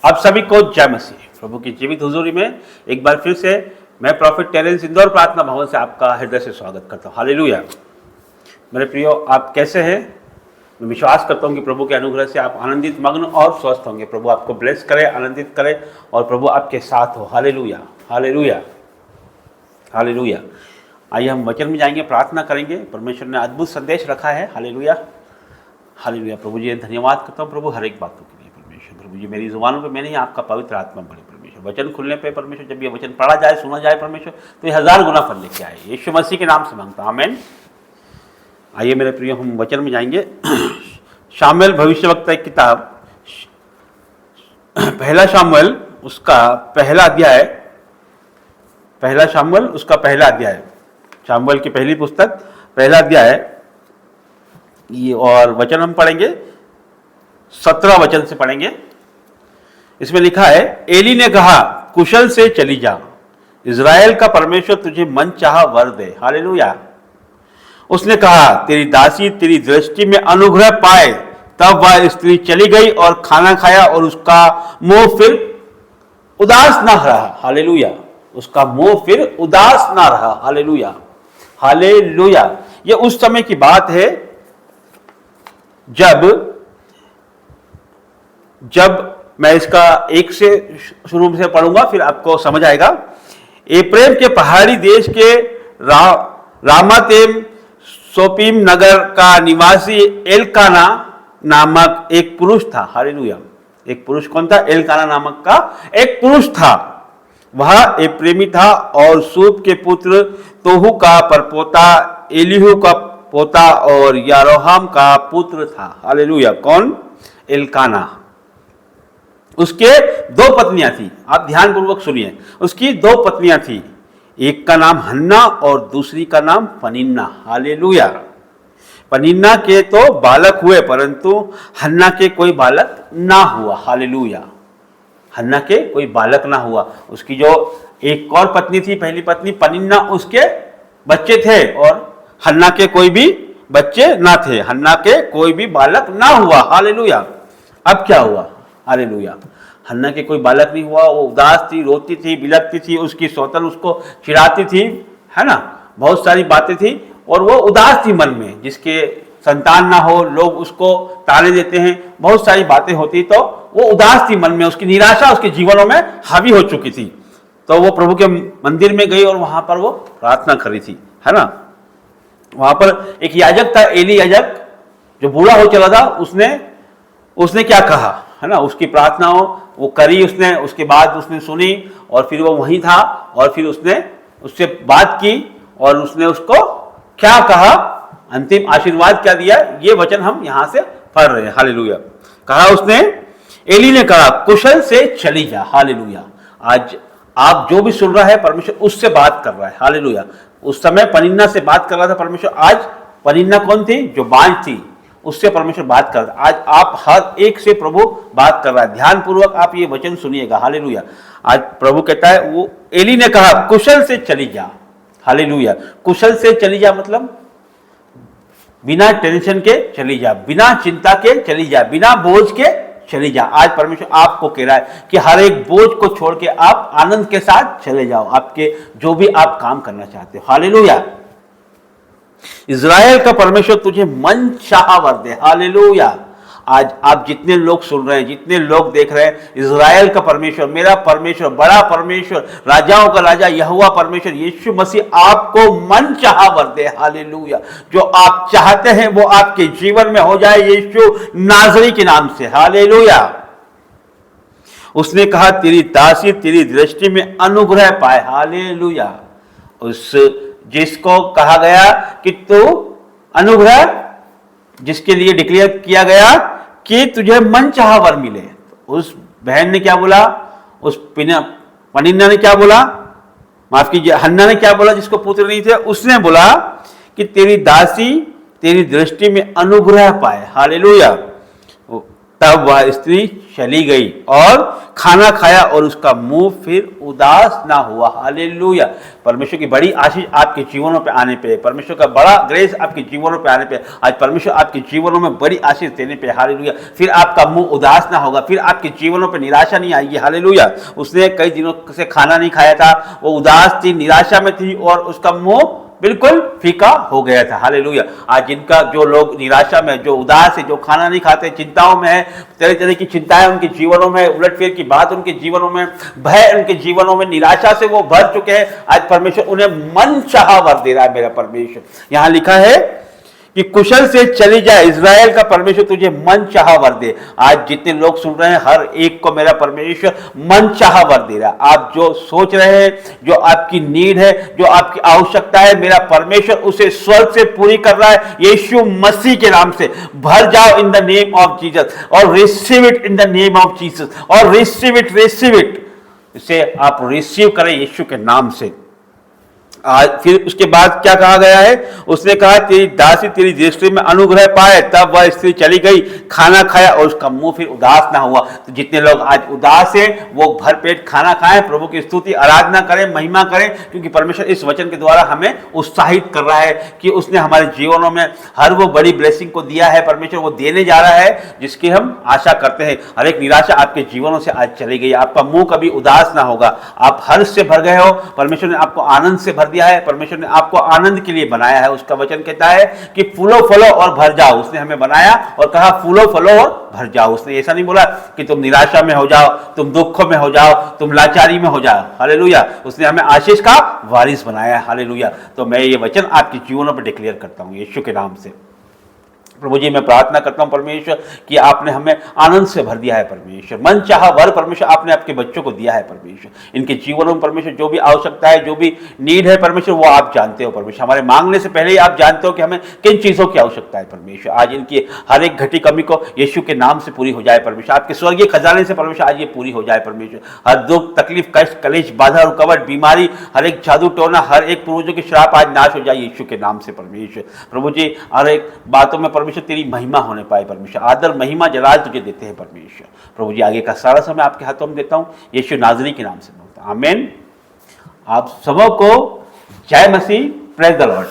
आप सभी को जय मसीह। प्रभु की जीवित हुजूरी में एक बार फिर से मैं प्रॉफिट टेरेंस इंदौर प्रार्थना भवन से आपका हृदय से स्वागत करता हूँ। हालेलुया। मेरे प्रियो, आप कैसे हैं? मैं विश्वास करता हूँ कि प्रभु के अनुग्रह से आप आनंदित, मग्न और स्वस्थ होंगे। प्रभु आपको ब्लेस करे, आनंदित करे और प्रभु आपके साथ हो। Hallelujah, hallelujah, hallelujah. आइए हम वचन में जाएंगे, प्रार्थना करेंगे। परमेश्वर ने अद्भुत संदेश रखा है। Hallelujah, hallelujah. प्रभु जी धन्यवाद करता हूँ प्रभु हर एक बातों के लिए। परमेश्वर प्रभु जी मेरी जुबानों पे मैंने ही आपका पवित्र आत्मा बड़े परमेश्वर वचन खुलने पे परमेश्वर, जब ये वचन पढ़ा जाए, सुना जाए परमेश्वर, तो ये 1000 गुना फल लेके आए। यीशु मसीह के नाम से मांगता हूं, आमीन। आइए मेरे प्रिय, हम वचन में जाएंगे। शामुएल भविष्यवक्ता की किताब, पहला शामुएल उसका पहला अध्याय, पहला शामुएल उसका पहला अध्याय, शामुएल की पहली पुस्तक पहला अध्याय, ये और वचन हम पढ़ेंगे 17 वचन से पढ़ेंगे। इसमें लिखा है, एली ने कहा, कुशल से चली जा, इज़राइल का परमेश्वर तुझे मन चाहा वर दे। हालेलुया। उसने कहा, तेरी दासी तेरी दृष्टि में अनुग्रह पाए। तब वह स्त्री चली गई और खाना खाया और उसका मुंह फिर उदास ना रहा। हालेलुया। उसका मुंह फिर उदास ना रहा। Hallelujah, hallelujah. ये उस समय की बात है जब मैं इसका एक से शुरू से पढ़ूंगा, फिर आपको समझ आएगा। एप्रेम के पहाड़ी देश के रामातेम सोपीम नगर का निवासी एलकाना नामक एक पुरुष था। हालेलुया। एक पुरुष कौन था? एलकाना नामक का एक पुरुष था। वह एप्रेमी था और सूप के पुत्र तोहू का परपोता, एलीहू का पोता और यारोहाम का पुत्र था। हालेलुया। कौन? एलकाना। उसके 2 पत्नियां थी। आप ध्यान पूर्वक सुनिए। उसकी 2 पत्नियां थी। एक का नाम हन्ना और दूसरी का नाम पनिन्ना। हालेलुया। पनिन्ना के तो बालक हुए, परंतु हन्ना के कोई बालक ना हुआ। हालेलुया। हन्ना के कोई बालक ना हुआ। उसकी जो एक और पत्नी थी, पहली पत्नी पनिन्ना, उसके बच्चे थे और हन्ना के कोई भी बच्चे ना थे। हन्ना के कोई भी बालक ना हुआ। हालेलुया। अब क्या हुआ? हालेलुया। हन्ना के कोई बालक नहीं हुआ। वो उदास थी, रोती थी, बिलखती थी। उसकी सौतन उसको चिढ़ाती थी, है ना, बहुत सारी बातें थी और वो उदास थी मन में। जिसके संतान ना हो, लोग उसको ताने देते हैं, बहुत सारी बातें होती, तो वो उदास थी मन में। उसकी निराशा उसके जीवनों में हावी हो चुकी थी। तो वो प्रभु के मंदिर में गई और वहां पर वो प्रार्थना करी थी, है ना। वहां पर एक याजक था, एली याजक, जो बूढ़ा हो चला था। उसने क्या कहा, है ना, उसकी प्रार्थनाओं वो करी उसने। उसके बाद उसने सुनी और फिर वो वहीं था और फिर उसने उससे बात की और उसने उसको क्या कहा, अंतिम आशीर्वाद क्या दिया, ये वचन हम यहां से पढ़ रहे हैं। हालेलुया। कहा उसने, एली ने कहा, कुशल से चली जा। हालेलुया। आज आप जो भी सुन रहा है, परमेश्वर उससे बात कर रहा है। हालेलुया। उस समय पनिन्ना से बात कर रहा था परमेश्वर। आज पनिन्ना कौन थी? जो बांझ थी, उससे परमेश्वर बात कर रहा है। आज आप हर एक से प्रभु बात कर रहा है। ध्यान पूर्वक आप ये वचन सुनिएगा। हालेलुया। आज प्रभु कहता है, वो एली ने कहा, कुशल से चली जा। हालेलुया। कुशल से चली जा मतलब बिना टेंशन के चली जा, बिना चिंता के चली जा, बिना बोझ के चली जा। आज परमेश्वर आपको कह रहा है कि हर एक बोझ को छोड़ के आप आनंद के साथ चले जाओ, आपके जो भी आप काम करना चाहते हो। हालेलुया। इज़राइल का परमेश्वर तुझे मन चाहा वर दे। हालेलुया। आज आप जितने लोग सुन रहे हैं, जितने लोग देख रहे हैं, इज़राइल का परमेश्वर, मेरा परमेश्वर, बड़ा परमेश्वर, राजाओं का राजा यहोवा परमेश्वर यीशु मसीह आपको मन चाहा वर दे। हालेलुया। जो आप चाहते हैं वो आपके जीवन में हो जाए, यीशु नाज़री के नाम से। हालेलुया। उसने कहा, तेरी दासी तेरी दृष्टि में अनुग्रह पाए। हालेलुया। उस जिसको कहा गया कि तू अनुग्रह, जिसके लिए डिक्लेयर किया गया कि तुझे मन चाहा वर मिले, उस बहन ने क्या बोला? उस पनिन्ना ने क्या बोला? माफ कीजिए, हन्ना ने क्या बोला? जिसको पुत्र नहीं थे, उसने बोला कि तेरी दासी तेरी दृष्टि में अनुग्रह पाए। हालेलुया। तब वह स्त्री चली गई और खाना खाया और उसका मुंह फिर उदास ना हुआ। हालेलुया। परमेश्वर की बड़ी आशीष आपके जीवनों पे आने पे, परमेश्वर का बड़ा ग्रेस आपके जीवनों पे आने पे, आज परमेश्वर आपके जीवनों में बड़ी आशीष देने पे, हालेलुया, फिर आपका मुंह उदास ना होगा, फिर आपके जीवनों पे निराशा नहीं आएगी। हालेलुया। उसने कई दिनों से खाना नहीं खाया था, वो उदास थी, निराशा में थी और उसका मुंह बिल्कुल फीका हो गया था। हालेलुया। आज जिनका जो लोग निराशा में, जो उदास है, जो खाना नहीं खाते, चिंताओं में है, तरह तरह की चिंताएं उनके जीवनों में, उलटफेर की बात उनके जीवनों में, भय उनके जीवनों में, निराशा से वो भर चुके हैं, आज परमेश्वर उन्हें मनचाहा वर दे रहा है। मेरा परमेश्वर, यहां लिखा है कि कुशल से चली जाए, इज़राइल का परमेश्वर तुझे मनचाहा वर दे। आज जितने लोग सुन रहे हैं, हर एक को मेरा परमेश्वर मनचाहा वर दे रहा है। आप जो सोच रहे हैं, जो आपकी नीड है, जो आपकी आवश्यकता है, मेरा परमेश्वर उसे स्वर्ग से पूरी कर रहा है, यीशु मसीह के नाम से। भर जाओ in the name of Jesus और receive it in the name of Jesus, और रिसीव इट, इसे आप रिसीव करें यीशु के नाम से। आज फिर उसके बाद क्या कहा गया है, उसने कहा तेरी दासी तेरी दृष्टि में अनुग्रह पाए, तब वह स्त्री चली गई, खाना खाया और उसका मुंह फिर उदास ना हुआ। तो जितने लोग आज उदास हैं, वो भरपेट खाना खाएं, प्रभु की स्तुति आराधना करें, महिमा करें, क्योंकि परमेश्वर इस वचन के द्वारा हमें उत्साहित कर रहा है कि उसने हमारे जीवनों में हर वो बड़ी ब्लेसिंग को दिया है, परमेश्वर वो देने जा रहा है जिसकी हम आशा करते हैं। हर एक निराशा आपके जीवनों से आज चली गई, आपका मुंह कभी उदास ना होगा, आप हर्ष से भर गए हो, परमेश्वर ने आपको आनंद से भर दिया है, परमेश्वर ने आपको आनंद के लिए बनाया है। उसका वचन कहता है कि फूलो फलो और भर जाओ। उसने हमें बनाया और कहा फूलो फलो और भर जाओ। उसने ऐसा नहीं बोला कि तुम निराशा में हो जाओ, तुम दुखों में हो जाओ, तुम लाचारी में हो जाओ। हालेलुया। उसने हमें आशीष का वारिस बनाया है। हालेलुया। तो मैं ये वचन आपके जीवनों पर डिक्लेयर करता हूं यीशु के नाम से। प्रभु जी, मैं प्रार्थना करता हूं परमेश्वर कि आपने हमें आनंद से भर दिया है परमेश्वर, मन चाहा वर परमेश्वर आपने आपके बच्चों को दिया है परमेश्वर। इनके जीवनों में परमेश्वर जो भी आवश्यकता है, जो भी नीड है परमेश्वर, वो आप जानते हो परमेश्वर। हमारे मांगने से पहले ही आप जानते हो कि हमें किन चीज़ों की आवश्यकता है परमेश्वर। आज इनकी हर एक घटी कमी को यीशु के नाम से पूरी हो जाए परमेश्वर। आपके स्वर्गीय खजाने से परमेश्वर आज ये पूरी हो जाए परमेश्वर। हर दुख, तकलीफ, कष्ट, कलेश, बाधा, रुकावट, बीमारी, हर एक जादू टोना, हर एक पूर्वजों के श्राप आज नाश हो जाए यीशु के नाम से परमेश्वर। प्रभु जी, हर एक बातों में परमेश्वर तेरी महिमा होने पाए परमेश्वर। आदर, महिमा, जलाल तुझे देते हैं परमेश्वर। प्रभु जी, आगे का सारा समय आपके हाथों में देता हूं, यीशु नाज़री के नाम से मांगता हूं, आमीन। आप सबों को जय मसीह, प्रेज द लॉर्ड।